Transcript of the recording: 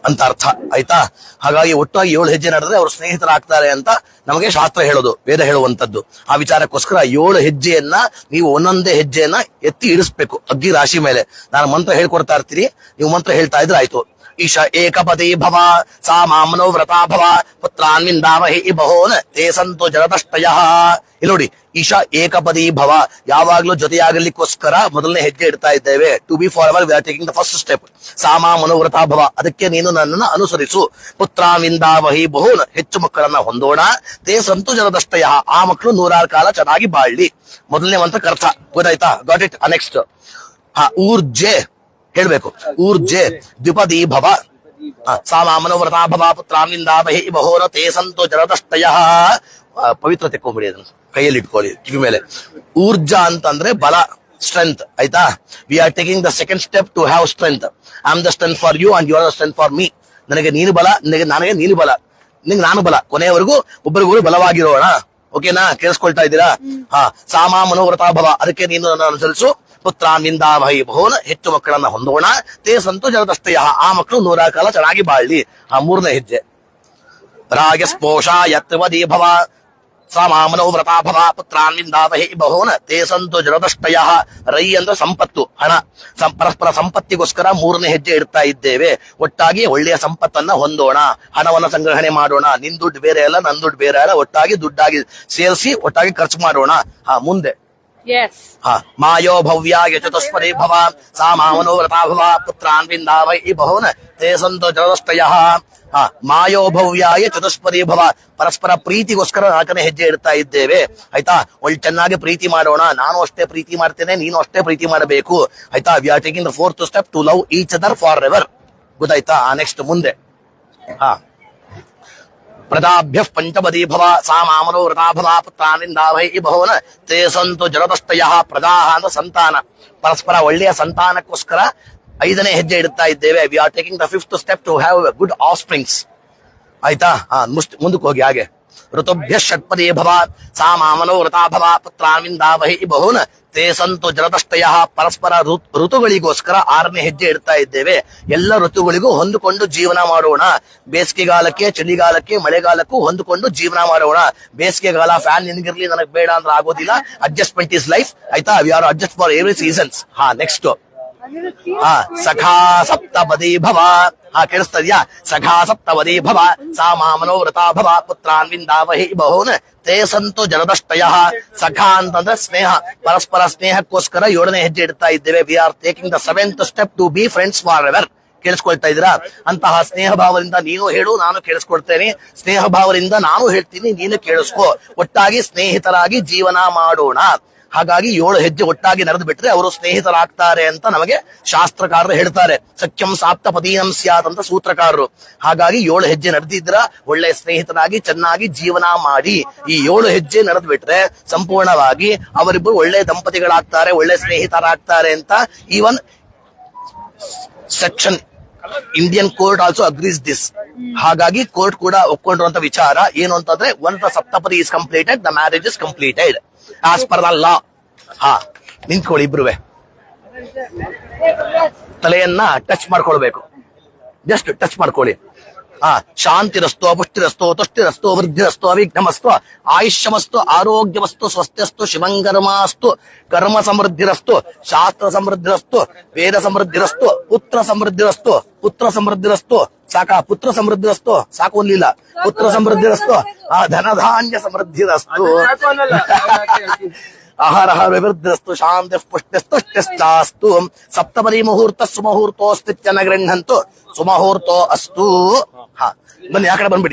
ಅಂತ ಅರ್ಥ ಆಯ್ತಾ. ಹಾಗಾಗಿ ಒಟ್ಟಾಗಿ 7 ಹೆಜ್ಜೆ ನಡೆದ್ರೆ ಅವರು ಸ್ನೇಹಿತರಾಗ್ತಾರೆ ಅಂತ ನಮಗೆ ಶಾಸ್ತ್ರ ಹೇಳೋದು, ವೇದ ಹೇಳುವಂತದ್ದು. ಆ ವಿಚಾರಕ್ಕೋಸ್ಕರ 7 ಹೆಜ್ಜೆಯನ್ನ ನೀವು ಒಂದೊಂದೇ ಹೆಜ್ಜೆಯನ್ನ ಎತ್ತಿ ಇಡಿಸ್ಬೇಕು ಅಗ್ಗಿ ರಾಶಿ ಮೇಲೆ. ನಾನು ಮಂತ್ರ ಹೇಳ್ಕೊಡ್ತಾ ಇರ್ತೀನಿ, ನೀವು ಮಂತ್ರ ಹೇಳ್ತಾ ಇದ್ರೆ ಆಯ್ತು. ಈಶ ಏಕಪದಿ ಭವ ಸಾ ಮಾಮನೋ ವ್ರತಾ ಭವ ಪುತ್ರಾನ್ವಿಂದಾಮಹಿ ಬಹೋನ್ ತೇ ಸಂತು ಜರದಷ್ಟಯ. ಇಲ್ಲಿ ನೋಡಿ, ಈಶಾ ಏಕಪದಿ ಭವ, ಯಾವಾಗ್ಲೂ ಜೊತೆಯಾಗಲಿಕ್ಕೋಸ್ಕರ ಮೊದಲನೇ ಹೆಜ್ಜೆ ಇಡ್ತಾ ಇದ್ದೇವೆ. To be forever we are taking the first step. ಸಾಮಾ ಮನೋವ್ರತ ಭವ, ಅದಕ್ಕೆ ನೀನು ನನ್ನನ್ನು ಅನುಸರಿಸು. ಪುತ್ರಾನ್ವಿಂದಾಮಹಿ ಬಹೋನ್, ಹೆಚ್ಚು ಮಕ್ಕಳನ್ನ ಹೊಂದೋಣ. ತೇ ಸಂತು ಜರದಷ್ಟಯ, ಆ ಮಕ್ಕಳು 100 ಕಾಲ ಚೆನ್ನಾಗಿ ಬಾಳ್ಲಿ. ಮೊದಲನೇ ಮಂತ್ರಕ್ಕೆ ಅರ್ಥ ಗೊತ್ತಾಯ್ತಾ? Got it? ನೆಕ್ಸ್ಟ್ ಊರ್ಜೆ ಹೇಳ್ಬೇಕು. ಊರ್ಜೆ ದ್ವಿಪದಿ ಭವ ಸಾಮಾ ಮನೋವ್ರತಾ ಭವ ಪುತ್ರಾನ್ವಿಂದಾಮಹಿ ಬಹೋನ ತೇ ಸಂತು ಜರದಷ್ಟಯ. ಪವಿತ್ರ ತೆಕ್ಕೊಂಬಿಡಿ, ಅದನ್ನು ಕೈಯಲ್ಲಿ ಇಟ್ಕೊಳ್ಳಿ ಕಿವಿ ಮೇಲೆ. ಊರ್ಜಾ ಅಂತಂದ್ರೆ ಬಲ, ಸ್ಟ್ರೆಂತ್ ಆಯ್ತಾ. We are taking the second step to have strength. I am the strength for you and you are the strength for me. ನನಗೆ ನೀನು ಬಲ, ನನಗೆ ನೀನು ಬಲ, ನಿಂಗೆ ನಾನು ಬಲ. ಕೊನೆಯವರೆಗೂ ಒಬ್ಬರಿಗೂ ಬಲವಾಗಿರೋಣ. ಓಕೆನಾ? ಕೇಳಿಸ್ಕೊಳ್ತಾ ಇದ್ದೀರಾ? ಸಾಮಾ ಮನೋವ್ರತಾ ಭವ, ಅದಕ್ಕೆ ನೀನು ನನ್ನ ಅನುಸರಿಸು. ಪುತ್ರಾನ್ವಿಂದಾಮಹಿ ಬಹೋನ್, ಹೆಚ್ಚು ಮಕ್ಕಳನ್ನ ಹೊಂದೋಣ. ತೇ ಸಂತು ಜರದಷ್ಟಯ, ಆ ಮಕ್ಕಳು 100 ಕಾಲ ಚೆನ್ನಾಗಿ ಬಾಳ್ಲಿ. ಮೂರನೇ ಹೆಜ್ಜೆ ರಾಗಸ್ಪೋಷ ಯತ್ವದಿ ಭವ ಸಾಮಾ ಮನೋವ್ರತಾ ಭವ ಪುತ್ರಾನ್ವಿಂದಾಮಹಿ ಬಹೋನ್ ತೇ ಸಂತು ಜರದಷ್ಟಯ. ರೈ ಅಂದ್ರೆ ಸಂಪತ್ತು, ಹಣ. ಪರಸ್ಪರ ಸಂಪತ್ತಿಗೋಸ್ಕರ 3ನೇ ಹೆಜ್ಜೆ ಇಡ್ತಾ ಇದ್ದೇವೆ. ಒಟ್ಟಾಗಿ ಒಳ್ಳೆಯ ಸಂಪತ್ತನ್ನ ಹೊಂದೋಣ, ಹಣವನ್ನ ಸಂಗ್ರಹಣೆ ಮಾಡೋಣ. ನಿನ್ ದುಡ್ಡು ಬೇರೆ ಅಲ್ಲ, ನನ್ ದುಡ್ಡು ಬೇರೆ ಅಲ್ಲ, ಒಟ್ಟಾಗಿ ದುಡ್ಡಾಗಿ ಸೇರಿಸಿ ಒಟ್ಟಾಗಿ ಖರ್ಚು ಮಾಡೋಣ. ಮುಂದೆ ಮಾಯೋ ಭವ್ಯಾಯ ಚತುಷ್ಪದಿ ಭವ ಸಾಮಾ ಮನೋವ್ರತಾ ಭವ ಪುತ್ರಾನ್ವಿಂದಾಮಹಿ ಬಹೋನ್ ತೇ ಸಂತು ಜರದಷ್ಟಯ. ಮಾಯೋ ಭವ್ಯಾಯ ಚತುಷ್ಪದಿ ಭವ, ಪರಸ್ಪರ ಪ್ರೀತಿಗೋಸ್ಕರ 4ನೇ ಹೆಜ್ಜೆ ಇಡ್ತಾ ಇದ್ದೇವೆ. ಆಯ್ತಾ? ಒಳ್ಳೆ ಚೆನ್ನಾಗಿ ಪ್ರೀತಿ ಮಾಡೋಣ. ನಾನು ಅಷ್ಟೇ ಪ್ರೀತಿ ಮಾಡ್ತೇನೆ, ನೀನು ಅಷ್ಟೇ ಪ್ರೀತಿ ಮಾಡಬೇಕು. ಆಯ್ತಾ? We are taking the 4th step to love each other forever. ಗೊತ್ತಾಯ್ತಾ? ನೆಕ್ಸ್ಟ್ ಮುಂದೆ ಪ್ರಜಾಭ್ಯ ಪಂಚಪದಿ ಭವ ಸಾಮಾ ಮನೋವ್ರತಾ ಭವ ಪುತ್ರಾನ್ವಿಂದಾಮಹಿ ಬಹೋನ್ ತೇ ಸಂತು ಜರದಷ್ಟಯ. ಪ್ರಜಾ ಅಂದ್ರೆ ಸಂತಾನ, ಪರಸ್ಪರ ಒಳ್ಳೆಯ ಸಂತಾನಕ್ಕೋಸ್ಕರ 5ನೇ ಹೆಜ್ಜೆ ಇಡ್ತಾ ಇದ್ದೇವೆ. We are taking the 5th step to have good offsprings. ಆಯ್ತಾ? ಮುಂದಕ್ಕೆ ಹೋಗಿ ಹಾಗೆ ಋತುಭ್ಯ ಷಟ್ಪದಿ ಭವ ಸಾಮಾ ಮನೋವ್ರತಾ ಭವ ಪುತ್ರಾನ್ವಿಂದಾಮಹಿ ಬಹೋನ್ ತೇ ಸಂತು ಜರದಷ್ಟಯ. ಪರಸ್ಪರ ಋತುಗಳಿಗೋಸ್ಕರ 6ನೇ ಹೆಜ್ಜೆ ಇಡ್ತಾ ಇದ್ದೇವೆ. ಎಲ್ಲ ಋತುಗಳಿಗೂ ಹೊಂದಿಕೊಂಡು ಜೀವನ ಮಾಡೋಣ. ಬೇಸಿಗೆಗಾಲಕ್ಕೆ, ಚಳಿಗಾಲಕ್ಕೆ, ಮಳೆಗಾಲಕ್ಕೂ ಹೊಂದಿಕೊಂಡು ಜೀವನ ಮಾಡೋಣ. ಬೇಸಿಗೆಗಾಲ ಫ್ಯಾನ್ ನಿನಗಿರ್ಲಿ, ನನಗೆ ಬೇಡ ಅಂದ್ರೆ ಆಗೋದಿಲ್ಲ. Adjustment is life. ಆಯ್ತಾ? We are adjust for every seasons. Next ಸಖಾ ಸಪ್ತಪದಿ ಭವ. ಕೇಳಿಸ್ತಾ ಇದೆಯಾ? ಸಖಾ ಸಪ್ತಪದಿ ಭವ ಸಾಮಾ ಮನೋವ್ರತಾ ಭವ ಪುತ್ರಾನ್ವಿಂದಾಮಹಿ ಬಹೋನ್ ತೇ ಸಂತು ಜರದಷ್ಟಯ. ಸಖಾ ಅಂತಂದ್ರೆ ಸ್ನೇಹ, ಪರಸ್ಪರ ಸ್ನೇಹಕ್ಕೋಸ್ಕರ 7ನೇ ಹೆಜ್ಜೆ ಇಡ್ತಾ ಇದ್ದೇವೆ. We are taking the 7th step to be friends forever. ಕೇಳಿಸ್ಕೊಳ್ತಾ ಇದ್ದೀರಾ? ಅಂತಹ ಸ್ನೇಹ ಭಾವದಿಂದ ನೀನು ಹೇಳು, ನಾನು ಕೇಳಿಸ್ಕೊಳ್ತೇನೆ. ಸ್ನೇಹ ಭಾವದಿಂದ ನಾನು ಹೇಳ್ತೀನಿ, ನೀನು ಕೇಳಿಸ್ಕೊ. ಒಟ್ಟಾಗಿ ಸ್ನೇಹಿತರಾಗಿ ಜೀವನ ಮಾಡೋಣ. ಹಾಗಾಗಿ 7 ಹೆಜ್ಜೆ ಒಟ್ಟಾಗಿ ನಡೆದು ಬಿಟ್ರೆ ಅವರು ಸ್ನೇಹಿತರಾಗ್ತಾರೆ ಅಂತ ನಮಗೆ ಶಾಸ್ತ್ರಕಾರರು ಹೇಳ್ತಾರೆ. ಸಖ್ಯಂ ಸಾಪ್ತಪದೀನಂ ಸ್ಯಾತ್ ಅಂತ ಸೂತ್ರಕಾರರು. ಹಾಗಾಗಿ 7 ಹೆಜ್ಜೆ ನಡೆದಿದ್ರ ಒಳ್ಳೆ ಸ್ನೇಹಿತರಾಗಿ ಚೆನ್ನಾಗಿ ಜೀವನ ಮಾಡಿ. ಈ 7 ಹೆಜ್ಜೆ ನಡೆದು ಬಿಟ್ರೆ ಸಂಪೂರ್ಣವಾಗಿ ಅವರಿಬ್ಬರು ಒಳ್ಳೆ ದಂಪತಿಗಳಾಗ್ತಾರೆ, ಒಳ್ಳೆ ಸ್ನೇಹಿತರಾಗ್ತಾರೆ ಅಂತ even section Indian court also agrees this. ಹಾಗಾಗಿ ಕೋರ್ಟ್ ಕೂಡ ಒಪ್ಕೊಂಡಿರುವಂತ ವಿಚಾರ ಏನು ಅಂತಂದ್ರೆ, once the Saptapadi is completed, the marriage is completed as per the law. ನಿಂತ್ಕೊಳ್ಳಿ ಇಬ್ರುವೆ. ತಲೆಯನ್ನ ಟಚ್ ಮಾಡ್ಕೊಳ್ಬೇಕು, ಜಸ್ಟ್ ಟಚ್ ಮಾಡ್ಕೊಳ್ಳಿ. ಶಾಂತಿರಸ್ತು, ಪುಷ್ಟಿರಸ್ತು, ತುಷ್ಟಿರಸ್ತು, ವೃದ್ಧಿರಸ್ತು, ಅವಿಘ್ನಮಸ್ತು, ಆಯುಷ್ಯಮಸ್ತು, ಆರೋಗ್ಯವಸ್ತು, ಸ್ವಸ್ಥಸ್ತು, ಶಿವಂಗರ್ಮಾಸ್ತು, ಕರ್ಮ ಸಮೃದ್ಧಿರಸ್ತು, ಶಾಸ್ತ್ರ ಸಮೃದ್ಧಿರಸ್ತು, ವೇದ ಸಮೃದ್ಧಿರಸ್ತು, ಪುತ್ರ ಸಮೃದ್ಧಿರಸ್ತು. ಪುತ್ರ ಸಮೃದ್ಧಿರಸ್ತು ಸಾಕಾ? ಪುತ್ರ ಸಮೃದ್ಧಿರಸ್ತು ಸಾಕು ಅನ್ಲಿಲ್ಲ. ಪುತ್ರ ಸಮೃದ್ಧಿರಸ್ತು, ಧನಧಾನ್ಯ ಸಮೃದ್ಧಿರಸ್ತು, ಆಹಾರ ವಿವೃದ್ಧಿರಸ್ತು, ಶಾಂತಿ ಪುಷ್ಟಿಸ್ತುಷ್ಟಿಶ್ಚಾಸ್ತು. ಸಪ್ತಪದಿ ಮುಹೂರ್ತ ಸುಮುಹೂರ್ತೋಸ್ತಿತ್ಯನ ಗೃಹಂತು ಸುಮುಹೂರ್ತೋ ಅಸ್ತು. ಬನ್ನಿ ಆ ಕಡೆ ಬಂದ್ಬಿಡಿ.